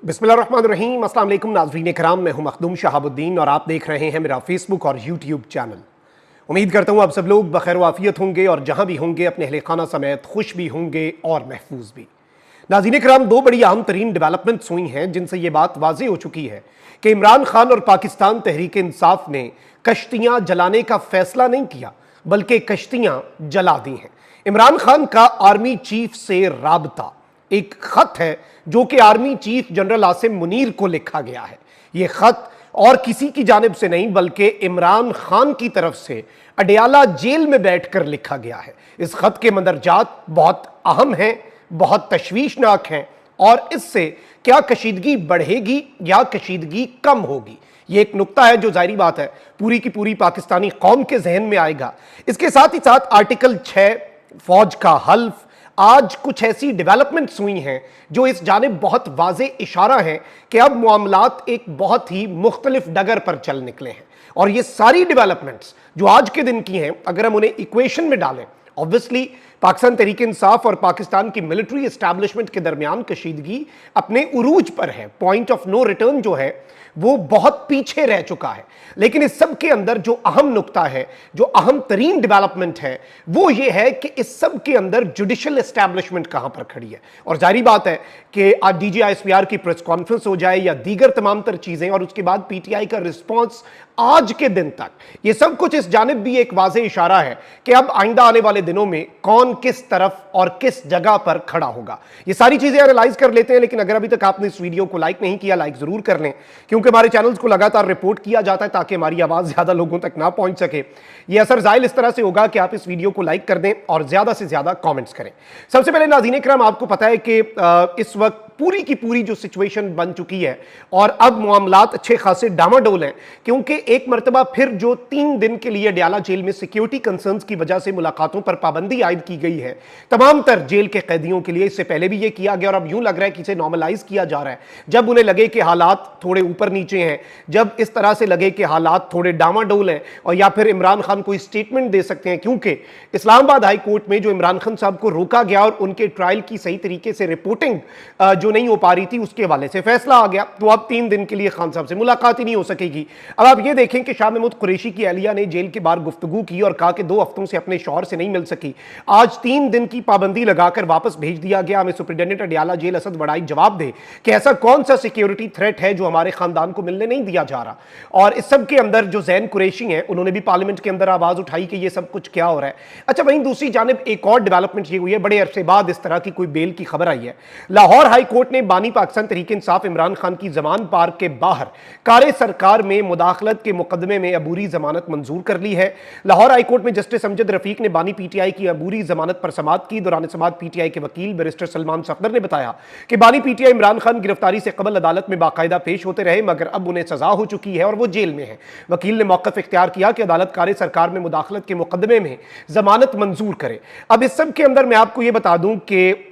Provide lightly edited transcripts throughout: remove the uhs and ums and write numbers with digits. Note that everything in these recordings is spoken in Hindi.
बिस्मिल्लाहिर्रहमानिर्रहीम। अस्सलाम वालेकुम नाज़रीन कराम, मैं हूं मखदूम शहाबुद्दीन और आप देख रहे हैं मेरा फेसबुक और यूट्यूब चैनल। उम्मीद करता हूं आप सब लोग बखैर वाफियत होंगे और जहां भी होंगे अपने अहले खाना समेत खुश भी होंगे और महफूज भी। नाज़रीन कराम, दो बड़ी अहम तरीन डेवलपमेंट्स हुई हैं जिनसे ये बात वाज़ेह हो चुकी है कि इमरान खान और पाकिस्तान तहरीक इंसाफ ने कश्तियां जलाने का फैसला नहीं किया बल्कि कश्तियां जला दी हैं। इमरान खान का आर्मी चीफ से राबता, एक खत है जो कि army chief general Asim Munir को लिखा गया है। यह खत और किसी की जानिब से नहीं बल्कि इमरान खान की तरफ से अडयाला जेल में बैठकर लिखा गया है। इस खत के मंदरजात बहुत अहम हैं, बहुत तशवीशनाक हैं और इससे क्या कशीदगी बढ़ेगी या कशीदगी कम होगी, ये एक नुक्ता है जो जाहिर बात है पूरी की पूरी पाकिस्तानी कौम के जहन में आएगा। इसके साथ ही साथ आर्टिकल 6 फौज का हल्फ, आज कुछ ऐसी डेवलपमेंट्स हुई हैं जो इस जानिब बहुत वाज़े इशारा है कि अब मामलात एक बहुत ही मुख्तलिफ डगर पर चल निकले हैं। और ये सारी डेवलपमेंट्स जो आज के दिन की हैं, अगर हम उन्हें इक्वेशन में डालें, ऑब्वियसली पाकिस्तान तहरीक इंसाफ और पाकिस्तान की मिलिट्री एस्टैब्लिशमेंट के दरमियान कशीदगी अपने उरूज पर है। पॉइंट ऑफ नो रिटर्न जो है वो बहुत पीछे रह चुका है। लेकिन इस सब के अंदर जो अहम नुक्ता है, जो अहम तरीन डेवलपमेंट है, वो ये है कि इस सब के अंदर जुडिशल एस्टैब्लिशमेंट कहां पर खड़ी है। और जारी बात है कि आज DGISPR की प्रेस कॉन्फ्रेंस हो जाए या दीगर तमाम तर चीजें और उसके बाद PTI का रिस्पॉन्स आज के दिन तक, ये सब कुछ इस जानिब भी एक वाज़ेह इशारा है कि अब आइंदा आने वाले दिनों में कौन किस तरफ और किस जगह पर खड़ा होगा। ये सारी चीजें एनालाइज कर लेते हैं। लेकिन अगर अभी तक आपने इस वीडियो को लाइक नहीं किया, लाइक जरूर कर लें, क्योंकि हमारे चैनल्स को लगातार रिपोर्ट किया जाता है ताकि हमारी आवाज ज्यादा लोगों तक ना पहुंच सके। यह असर जाहिर इस तरह से होगा कि आप इस वीडियो को लाइक कर दें और ज्यादा से ज्यादा कमेंट्स करें। सबसे पहले नाज़रीन इकराम, आपको पता है कि इस वक्त पूरी की पूरी जो सिचुएशन बन चुकी है और अब मामलात अच्छे खासे डामाडोल हैं, क्योंकि एक मरतबा फिर जो 3 दिन के लिए अडयाला जेल में सिक्योरिटी कंसर्न्स की वजह से मुलाकातों पर पाबंदी आयद की गई है तमाम तर जेल के कैदियों के लिए। इससे पहले भी यह किया गया और अब यूं लग रहा है कि इसे नॉर्मलाइज किया जा रहा है। जब उन्हें लगे कि हालात थोड़े ऊपर नीचे हैं, जब इस तरह से लगे कि हालात थोड़े डामाडोल हैं और या फिर इमरान खान कोई स्टेटमेंट दे सकते हैं, क्योंकि इस्लामाबाद हाई कोर्ट में जो इमरान खान साहब को रोका गया और उनके ट्रायल की सही तरीके से रिपोर्टिंग जो नहीं हो पा रही थी, उसके हवाले से फैसला आ गया, तो अब 3 दिन के लिए खान साहब से मुलाकात ही नहीं हो सकेगी। अब आप ये देखें कि शाह महमूद कुरैशी की अहलिया ने जेल के बाहर गुफ्तगू की और कहा कि 2 हफ्तों से अपने शौहर से नहीं मिल सकी, आज 3 दिन की पाबंदी लगाकर वापस भेज दिया गया। हमें सुप्रिंटेंडेंट अडयाला जेल असद वड़ाई जवाब दे कि ऐसा कौन सा सिक्योरिटी थ्रेट है जो हमारे खानदान को मिलने नहीं दिया जा रहा। और इस सब के अंदर जो जैन कुरैशी हैं, उन्होंने भी पार्लियामेंट के अंदर आवाज उठाई कि ये सब कुछ क्या हो रहा है। अच्छा, वहीं दूसरी जानिब एक और डेवलपमेंट ये हुई है, बड़े अरसे बाद इस तरह की कोई बेल की खबर आई है। लाहौर हाई कोर्ट ने बानी पाकिस्तान तहरीक इंसाफ इमरान खान की जमान पार्क के बाहर कारे सरकार में मुदाखलत के मुकदमे में अबूरी जमानत मंजूर कर ली है। लाहौर हाई कोर्ट में जस्टिस अमजद रफीक ने बानी PTI की अबूरी जमानत पर समाअत की। दौरान समाअत PTI के वकील बैरिस्टर सलमान सफदर ने बताया कि बानी PTI इमरान खान गिरफ्तारी से कबल अदालत में बाकायदा पेश होते रहे, मगर अब उन्हें सजा हो चुकी है और वो जेल में है। वकील ने मौक़िफ़ इख्तियार किया कि अदालत कारे सरकार में मुदाखलत के मुकदमे में जमानत मंजूर करे। अब इस सब के अंदर मैं आपको यह बता दूं कि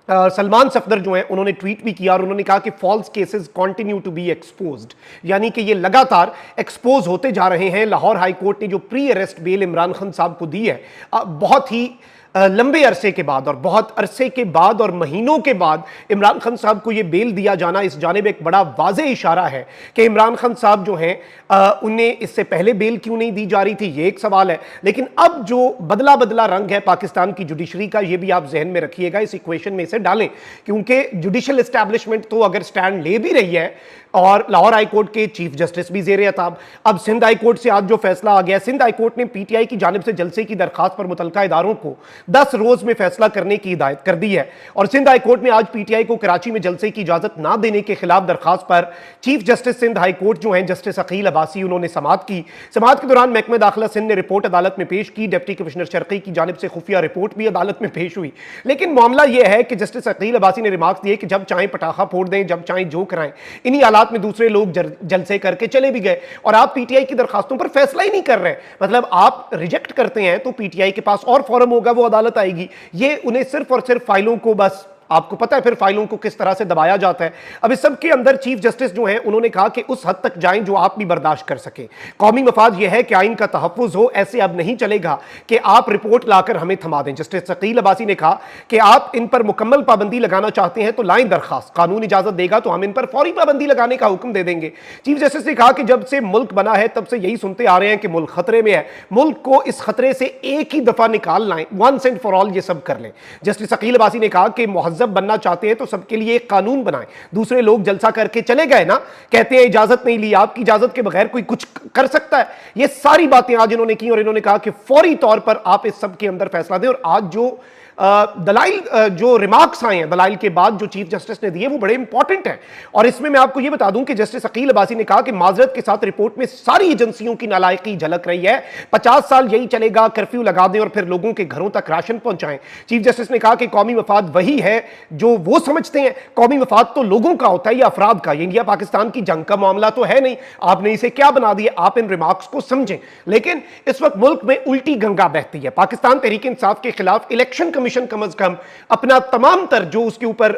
सलमान सफदर जो हैं, उन्होंने ट्वीट भी किया और उन्होंने कहा कि false cases continue to be exposed, यानी कि ये लगातार एक्सपोज होते जा रहे हैं। लाहौर हाई कोर्ट ने जो pre arrest bell Imran Khan साहब को दी है, बहुत ही लंबे अरसे के बाद और बहुत अरसे के बाद और महीनों के बाद इमरान खान साहब को यह बेल दिया जाना इस जानिब एक बड़ा वाज़ेह इशारा है कि इमरान खान साहब जो हैं उन्हें इससे पहले बेल क्यों नहीं दी जा रही थी, ये एक सवाल है। लेकिन अब जो बदला बदला रंग है पाकिस्तान की जुडिशरी का, ये भी आप जहन में रखिएगा, इस इक्वेशन में इसे डालें, क्योंकि जुडिशल एस्टैब्लिशमेंट तो अगर स्टैंड ले भी रही है और लाहौर हाई कोर्ट के चीफ जस्टिस भी ज़ेर अताब, अब सिंध हाई कोर्ट से आज जो फैसला आ गया, सिंध हाई कोर्ट ने PTI की जानिब से जलसे की दरखास्त पर मुतलका इदारों को 10 रोज में फैसला करने की हिदायत कर दी है। और सिंध हाई कोर्ट ने आज PTI को कराची में जलसे की इजाजत ना देने के खिलाफ दरखास्त पर chief justice Sindh high court जो हैं जस्टिस अकील अब्बासी, उन्होंने समाअत की। समाअत के दौरान महकमा दाखिला सिंध ने रिपोर्ट अदालत में पेश की। डिप्टी कमिश्नर शर्की की जानिब से खुफिया रिपोर्ट भी अदालत में पेश हुई। लेकिन मामला यह है कि जस्टिस अकील अब्बासी ने रिमार्क्स दिए कि जब चाहे पटाखा फोड़ दें, जब चाहे जो कराएं, इन्हीं हालात में दूसरे लोग जलसे करके चले भी गए और आप PTI की दरखास्तों पर फैसला ही नहीं कर रहे। मतलब आप रिजेक्ट करते हैं तो PTI के पास और फॉरम होगा, वो अदालत आएगी। ये उन्हें सिर्फ और सिर्फ फाइलों को बस आपको पता है फिर फाइलों को किस तरह से दबाया जाता है। अब इस सब के अंदर चीफ जस्टिस जो है उन्होंने कहा कि उस हद तक जाएं जो आप भी बर्दाश्त कर सके। कौमी मफाद यह है कि आइन का तहफ्फुज हो, ऐसे अब नहीं चलेगा कि आप रिपोर्ट लाकर हमें थमा दें। जस्टिस शकील अब्बासी ने कहा कि आप इन पर मुकम्मल पाबंदी लगाना चाहते हैं तो लाएं दरखास्त, कानून इजाजत देगा तो हम इन पर फौरी पाबंदी लगाने का हुक्म दे देंगे। चीफ जस्टिस ने कहा कि जब से मुल्क बना है तब से यही सुनते आ रहे हैं कि मुल्क खतरे में है, मुल्क को इस खतरे से एक ही दफा निकाल लाएं, वंस एंड फॉर ऑल ये सब कर लें। जस्टिस शकील अब्बासी ने कहा कि मुहज्जब बनना चाहते हैं तो सबके लिए एक कानून बनाएं। दूसरे लोग जलसा करके चले गए ना, कहते हैं इजाजत नहीं ली, आपकी इजाजत के बगैर कोई कुछ कर सकता है? ये सारी बातें आज इन्होंने की और इन्होंने कहा कि फौरी तौर पर आप इस सब के अंदर फैसला दें। और आज जो दलाइल जो रिमार्क्स आए हैं दलाइल के बाद जो चीफ जस्टिस ने दिए वो बड़े इंपॉर्टेंट हैं। और इसमें मैं आपको ये बता दूं कि जस्टिस शकील अब्बासी ने कहा कि माजरत के साथ रिपोर्ट में सारी एजेंसियों की नालायकी झलक रही है। 50 साल यही चलेगा, कर्फ्यू लगा दें और फिर लोगों के घरों तक राशन पहुंचाएं। चीफ जस्टिस ने कहा कि कौमी मफाद वही है जो वो समझते हैं, कौमी मफाद तो लोगों का होता है या अफराद का। इंडिया पाकिस्तान की जंग का मामला तो है नहीं, आपने इसे क्या बना दिया? आप इन रिमार्क्स को समझें। लेकिन इस वक्त मुल्क में उल्टी गंगा बहती है। पाकिस्तान तहरीक इंसाफ के खिलाफ इलेक्शन कमीशन कम अज कम अपना तमाम तर जो उसके ऊपर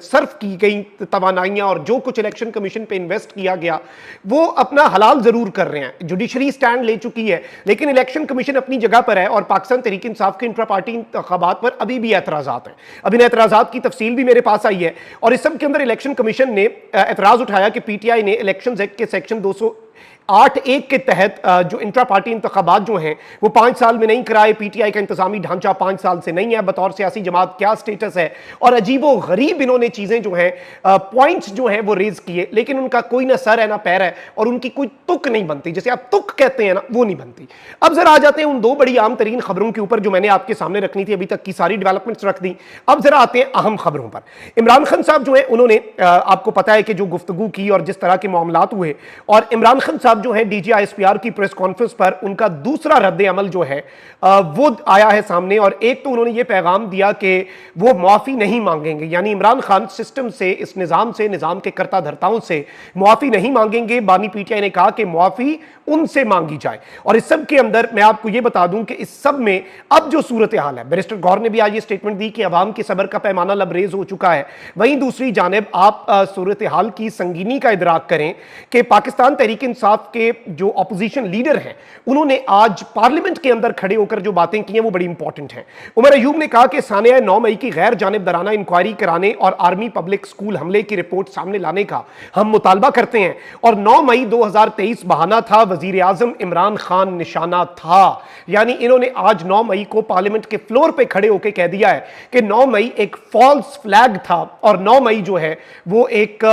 सर्फ की गई तवानाइयां और जो कुछ इलेक्शन कमीशन पे इन्वेस्ट किया गया वो अपना हलाल जरूर कर रहे हैं। जुडिशरी स्टैंड ले चुकी है, लेकिन इलेक्शन कमीशन अपनी जगह पर है और पाकिस्तान तहरीक इंसाफ के इंट्रा पार्टी इंतखाबात पर अभी भी एतराजात हैं। अब इन एतराजात की तफसील भी मेरे पास आई है और इस सब के अंदर इलेक्शन कमीशन ने एतराज उठाया कि पीटीआई ने इलेक्शन एक्ट के सेक्शन 208(1) के तहत जो इंट्रा पार्टी इंतखाबात जो हैं वो 5 साल में नहीं कराए। पीटीआई का इंतजामी ढांचा 5 साल से नहीं है, बतौर सियासी जमात क्या स्टेटस है, और अजीबो गरीब इन्होंने चीजें जो हैं पॉइंट्स जो हैं वो रेज किए, लेकिन उनका कोई ना सर है ना पैर है और उनकी कोई तुक नहीं बनती, जैसे आप तुक कहते हैं ना वो नहीं बनती। अब जरा आ जाते हैं उन दो बड़ी आम तरीन खबरों के ऊपर जो मैंने आपके सामने रखनी थी, अभी तक की सारी डेवलपमेंट्स रख दी। अब जरा आते हैं अहम खबरों पर। इमरान खान साहब जो है उन्होंने आपको पता है कि जो गुफ्तगू की और जिस तरह के मामलात हुए, और इमरान खान साहब जो है डीजीआईएसपीआर की प्रेस कॉन्फ्रेंस पर उनका दूसरा रद्द अमल जो है वो आया है सामने। और एक तो उन्होंने ये पैगाम दिया कि वो माफी नहीं मांगेंगे, यानी इमरान खान सिस्टम से, इस निजाम से, निजाम के कर्ता धर्ताओं से माफी नहीं मांगेंगे। बानी पीटीआई ने कहा कि माफी उनसे मांगी जाए। और इस सब के अंदर मैं आपको यह बता दूं कि इस सब में अब जो सूरत हाल है, बैरिस्टर गौर ने भी आज ये स्टेटमेंट दी कि अवाम की सब्र का पैमाना लबरेज हो चुका है। वहीं दूसरी जानिब आप सूरत हाल की संगीनी का इदराक करें कि पाकिस्तान तहरीक इंसाफ के जो अपोजिशन लीडर हैं उन्होंने आज पार्लियामेंट के अंदर खड़े होकर जो बातें की हैं वो बड़ी इंपॉर्टेंट हैं। उमर अयूब ने कहा कि सानिया 9 मई की गैर जानिबदाराना इंक्वायरी कराने और आर्मी पब्लिक स्कूल हमले की रिपोर्ट सामने लाने का हम मुतालबा करते हैं, और 9 मई 2023 बहाना था, वजीर आजम इमरान खान निशाना था। यानी इन्होंने आज 9 मई को पार्लियामेंट के फ्लोर पे खड़े होकर कह दिया है कि 9 मई एक फॉल्स फ्लैग था और 9 मई जो है वो एक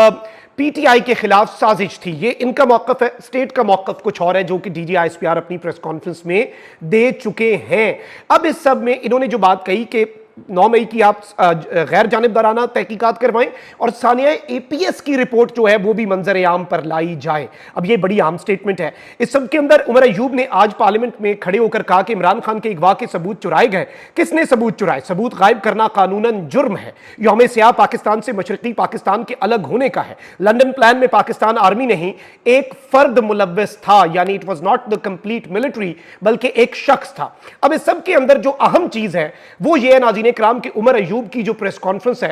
पीटीआई के खिलाफ साजिश थी। ये इनका मौकफ है। स्टेट का मौकफ कुछ और है जो कि डीजीआईएसपीआर अपनी प्रेस कॉन्फ्रेंस में दे चुके हैं। अब इस सब में इन्होंने जो बात कही कि 9 मई की आप गैर जानिबदाराना तहकीकात करवाएं और सानिया एपीएस की रिपोर्ट जो है वो भी मंजर आम पर लाई जाए। अब ये बड़ी आम स्टेटमेंट है। इस सब के अंदर उमर अयूब ने आज पार्लियामेंट में खड़े होकर कहा कि इमरान खान के अगवा के सबूत चुराए गए। किसने सबूत चुराए? सबूत गायब करना कानूनन जुर्म है। यौम सियाह पाकिस्तान से मशरकी पाकिस्तान के अलग होने का है। लंदन प्लान में पाकिस्तान आर्मी नहीं, एक फर्द मुलव्वस था, यानी it was not the complete military बल्कि एक शख्स था। अब इस सब के अंदर जो अहम चीज है वो ये है नाज़रीन इकराम कि उमर अयूब की जो प्रेस कॉन्फ्रेंस है,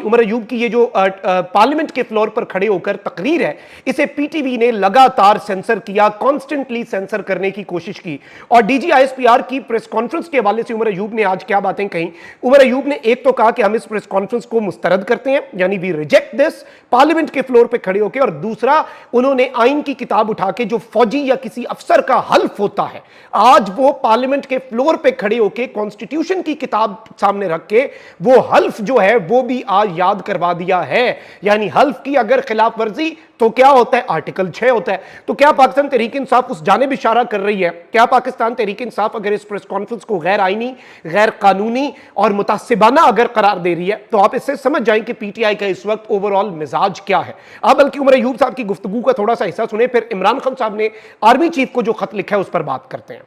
उमर अयूब की ये जो पार्लियामेंट के फ्लोर पर खड़े होकर तकरीर है, इसे पीटीवी ने लगातार सेंसर किया, कॉन्स्टेंटली सेंसर करने की कोशिश की। और डीजीआईएसपीआर की प्रेस कॉन्फ्रेंस के हवाले से उमर अयूब ने आज क्या बातें कही? उमर अयूब ने एक तो कहा कि हम इस प्रेस कॉन्फ्रेंस को मुस्तरद करते हैं, यानी वी रिजेक्ट दिस, पार्लियामेंट के फ्लोर पर खड़े होकर। और दूसरा, उन्होंने आइन की किताब उठा के जो फौजी या किसी अफसर का हल्फ होता है, आज वो पार्लियामेंट के फ्लोर पर खड़े होकर कॉन्स्टिट्यूशन की किताब सामने रख के वो हल्फ जो है वो भी आज याद करवा दिया है। यानी हल्फ की अगर खिलाफ वर्जी तो क्या होता है? आर्टिकल 6 होता है। तो क्या पाकिस्तान तहरीक इंसाफ उस जानिब इशारा कर रही है? क्या पाकिस्तान तहरीक इंसाफ अगर इस प्रेस कॉन्फ्रेंस को गैर आईनी, गैर कानूनी और मुतासिबाना अगर करार दे रही है तो आप इससे समझ जाएं कि पीटीआई का इस वक्त ओवरऑल मिजाज क्या है। आप बल्कि उमर अयूब साहब की गुफ्तगू का थोड़ा सा हिस्सा सुने, फिर इमरान खान साहब ने आर्मी चीफ को जो खत लिखा है उस पर बात करते हैं।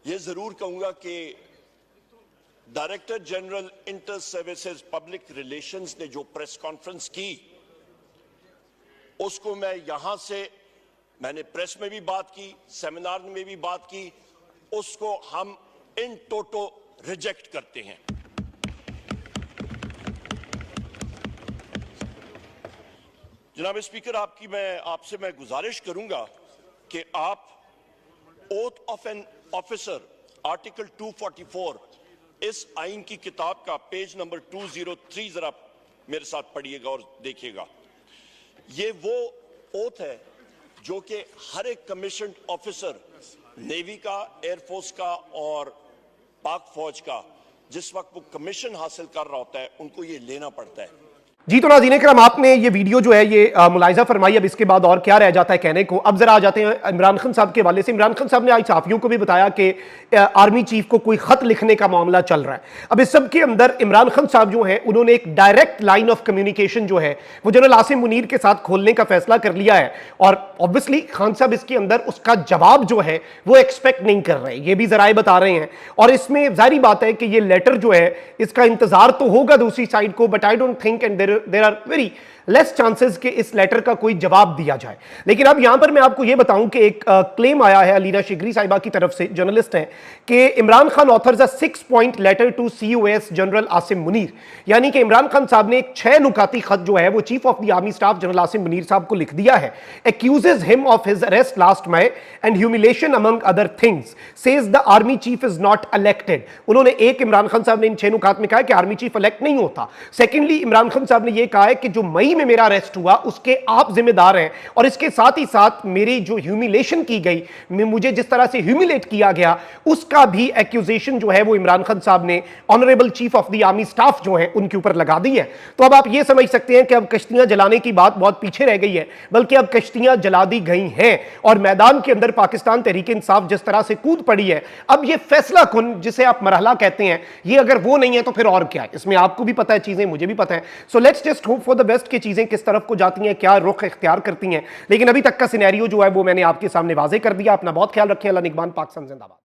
यह जरूर कहूंगा कि director general inter services public relations ने जो प्रेस कॉन्फ्रेंस की उसको मैं यहां से, मैंने प्रेस में भी बात की, सेमिनार में भी बात की, उसको हम इन टोटो रिजेक्ट करते हैं। जनाब स्पीकर, आपसे मैं गुजारिश करूंगा कि आप oath of an officer article 244 इस आइन की किताब का पेज नंबर 203 जरा मेरे साथ पढ़िएगा और देखिएगा। ये वो ओथ है जो कि हर एक कमीशन्ड ऑफिसर नेवी का, एयरफोर्स का और पाक फौज का जिस वक्त वो कमीशन हासिल कर रहा होता है उनको ये लेना पड़ता है। जी तो नाज़रीन करम, आपने ये वीडियो जो है ये मुलाहिजा फरमाई। अब इसके बाद और क्या रह जाता है कहने को। अब जरा आ जाते हैं इमरान खान साहब के हवाले से। इमरान खान साहब ने आज सहाफियों को भी बताया कि आर्मी चीफ को कोई खत लिखने का मामला चल रहा है। अब इस सब के अंदर इमरान खान साहब जो है उन्होंने एक डायरेक्ट लाइन ऑफ कम्युनिकेशन जो है वो जनरल आसिम मुनीर के साथ खोलने का फैसला कर लिया है और ऑब्वियसली खान साहब इसके अंदर उसका जवाब जो है वो एक्सपेक्ट नहीं कर रहे, ये भी जराए बता रहे हैं। और इसमें जाहिर बात है कि ये लेटर जो है इसका इंतजार तो होगा दूसरी साइड को, but I don't think and there are very less chances कि इस लेटर का कोई जवाब दिया जाए। लेकिन अब यहां पर मैं आपको यह बताऊं कि एक क्लेम आया है अलीना शिगरी साहिबा की तरफ से, जर्नलिस्ट हैं, कि Imran Khan authors a 6-point letter to COS general Asim Munir. यानी कि इमरान खान साहब ने एक 6 नुकाती खत जो है वो chief of the army staff general Asim Munir साहब को लिख दिया है। Accuses him of his arrest last May and humiliation among other things, says the army chief is not elected. उन्होंने इमरान खान साहब ने इन 6 नुकात में कहा कि आर्मी चीफ इलेक्ट नहीं होता। सेकेंडली, इमरान खान साहब ने यह कहा है कि जो मई में मेरा अरेस्ट हुआ उसके आप जिम्मेदार हैं और इसके साथ ही साथ मेरी जो ह्यूमिलेशन की गई, मुझे जिस तरह से ह्यूमिलेट किया गया, उसका भी एक्यूजेशन जो है वो इमरान खान साहब ने honourable chief of the army staff जो है उनके ऊपर लगा दी है। तो अब आप ये समझ सकते हैं कि अब कश्तियां जलाने की बात बहुत पीछे रह गई है, बल्कि अब कश्तियां जला दी गई हैं और मैदान के अंदर पाकिस्तान तहरीक इंसाफ जिस तरह से कूद पड़ी है, अब ये फैसला कुन जिसे आप मरहला कहते हैं, ये अगर वो नहीं है तो फिर और क्या है। इसमें आपको भी पता है चीजें, मुझे भी पता है। So let's just hope for the best कि चीजें किस तरफ को जाती हैं, क्या रुख इख्तियार करती हैं। लेकिन अभी तक का सिनेरियो जो है वो मैंने आपके सामने वाजे कर दिया। अपना बहुत ख्याल रखें। अल्लाह निगहबान। पाकिस्तान जिंदाबाद।